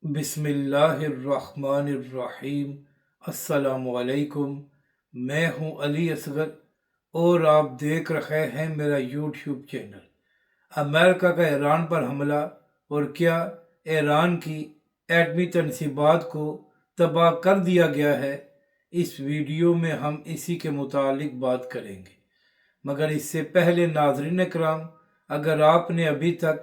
बिस्मिल्लाहिर्रहमानिर्रहीम। अस्सलामुअलैकुम। मैं हूं अली असगर और आप देख रहे हैं मेरा यूट्यूब चैनल। अमेरिका का ईरान पर हमला और क्या ईरान की एटमी तनसीबात को तबाह कर दिया गया है, इस वीडियो में हम इसी के मुतालिक बात करेंगे। मगर इससे पहले नाज़रीन कराम, अगर आपने अभी तक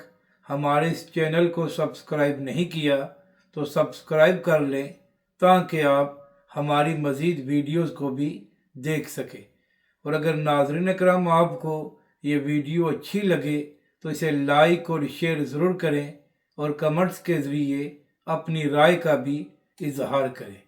हमारे इस चैनल को सब्सक्राइब नहीं किया तो सब्सक्राइब कर लें ताकि आप हमारी मज़ीद वीडियोस को भी देख सकें। और अगर नाज़रीन कराम आपको ये वीडियो अच्छी लगे तो इसे लाइक और शेयर ज़रूर करें और कमेंट्स के ज़रिए अपनी राय का भी इजहार करें।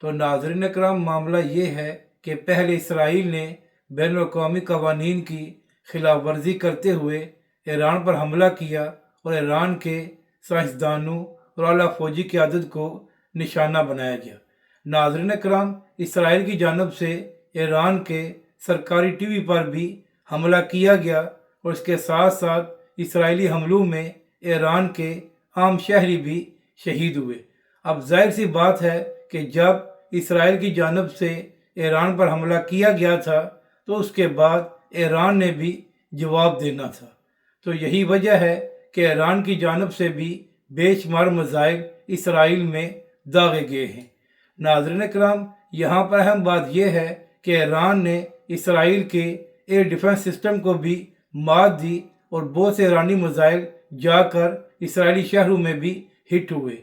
तो नाज़रीन कराम, मामला ये है कि पहले इसराइल ने बैनुल-अक़वामी क़वानीन की खिलाफ वर्जी करते हुए ईरान पर हमला किया और ईरान के साइंसदानों और आला फौजी क़यादत को निशाना बनाया गया। नाज़रीन कराम, इसराइल की जानब से ईरान के सरकारी टीवी पर भी हमला किया गया और इसके साथ साथ इसराइली हमलों में ईरान के आम शहरी भी शहीद हुए। अब जाहिर सी बात है कि जब इसराइल की जानब से ईरान पर हमला किया गया था तो उसके बाद ईरान ने भी जवाब देना था। तो यही वजह है कि ईरान की जानब से भी बेशुमार मिसाइल इसराइल में दागे गए हैं। नाज़रीन कराम, यहाँ पर अहम बात यह है कि ईरान ने इसराइल के एयर डिफेंस सिस्टम को भी मात दी और बहुत से ईरानी मिसाइल जाकर इसराइली शहरों में भी हिट हुए।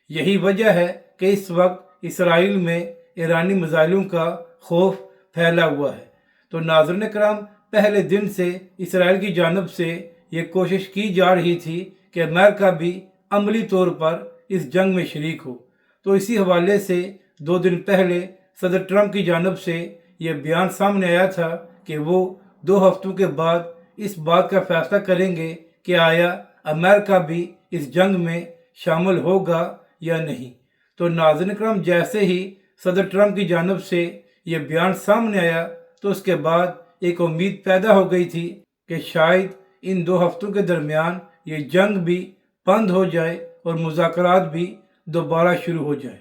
यही वजह है कि इस वक्त इसराइल में ईरानी मिसाइलों का खौफ फैला हुआ है। तो नाज़रीन कराम, पहले दिन से इसराइल की जानब से ये कोशिश की जा रही थी कि अमेरिका भी अमली तौर पर इस जंग में शरीक हो। तो इसी हवाले से 2 दिन पहले सदर ट्रंप की जानब से ये बयान सामने आया था कि वो 2 हफ्तों के बाद इस बात का फैसला करेंगे कि आया अमेरिका भी इस जंग में शामिल होगा या नहीं। तो नाज़रीन कराम, जैसे ही सदर ट्रंप की जानब से ये बयान सामने आया तो उसके बाद एक उम्मीद पैदा हो गई थी कि शायद इन 2 हफ्तों के दरमियान ये जंग भी बंद हो जाए और मुज़ाकरात भी दोबारा शुरू हो जाए।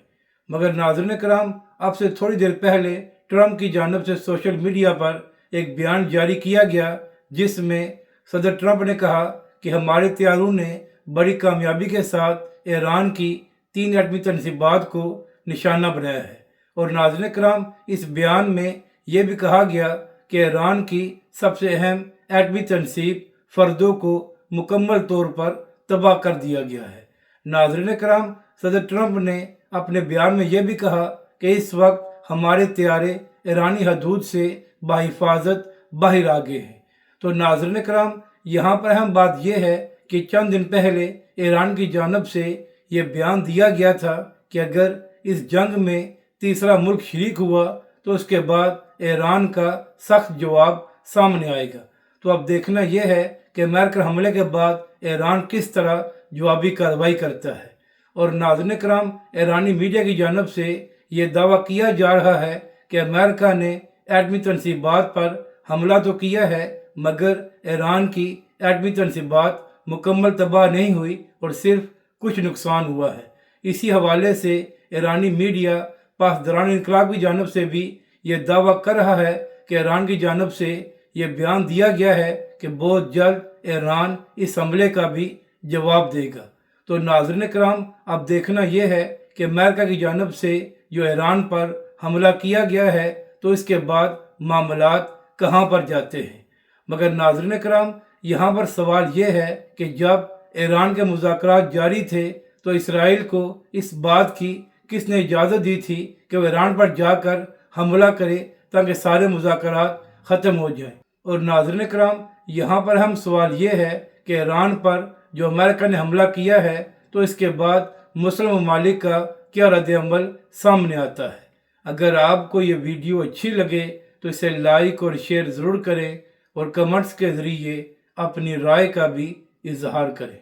मगर नाज़रीन कराम, अब से थोड़ी देर पहले ट्रंप की जानब से सोशल मीडिया पर एक बयान जारी किया गया जिसमें सदर ट्रंप ने कहा कि हमारे तैयारों ने बड़ी कामयाबी के साथ ईरान की 3 एटमी तनसीबात को निशाना बनाया है। और नाज़रीन कराम, इस बयान में यह भी कहा गया कि ईरान की सबसे अहम एटमी तनसीब फर्दों को मुकम्मल तौर पर तबाह कर दिया गया है। नाज़रीन कराम, सदर ट्रंप ने अपने बयान में यह भी कहा कि इस वक्त हमारे तैयारे ईरानी हदूद से बाहिफाजत बाहर आ गए हैं। तो नाज़रीन कराम, यहाँ पर अहम बात यह है कि चंद दिन पहले ईरान की जानब से ये बयान दिया गया था कि अगर इस जंग में तीसरा मुल्क शरीक हुआ तो उसके बाद ईरान का सख्त जवाब सामने आएगा। तो अब देखना यह है कि अमेरिका हमले के बाद ईरान किस तरह जवाबी कार्रवाई करता है। और नाज़रीन कराम, ईरानी मीडिया की जानब से ये दावा किया जा रहा है कि अमेरिका ने एटमी तनसीबात पर हमला तो किया है मगर ईरान की एटमी तनसीबात मुकम्मल तबाह नहीं हुई और सिर्फ कुछ नुकसान हुआ है। इसी हवाले से ईरानी मीडिया पासदारान इनकलाब की जानब से भी ये दावा कर रहा है कि ईरान की जानब से ये बयान दिया गया है कि बहुत जल्द ईरान इस हमले का भी जवाब देगा। तो नाज़रीन कराम, अब देखना यह है कि अमेरिका की जानब से जो ईरान पर हमला किया गया है तो इसके बाद मामलात कहाँ पर जाते हैं। मगर नाज़रीन कराम, यहाँ पर सवाल यह है कि जब ईरान के मुज़ाकरात जारी थे तो इसराइल को इस बात की किसने इजाज़त दी थी कि वो ईरान पर जाकर हमला करे ताकि सारे मुज़ाकरात ख़त्म हो जाएं। और नाज़रीन कराम, यहाँ पर हम सवाल ये है कि ईरान पर जो अमेरिका ने हमला किया है तो इसके बाद मुस्लिम ममालिक का क्या रद्द-ए-अमल सामने आता है। अगर आपको ये वीडियो अच्छी लगे तो इसे लाइक और शेयर ज़रूर करें और कमेंट्स के ज़रिए अपनी राय का भी इजहार करें।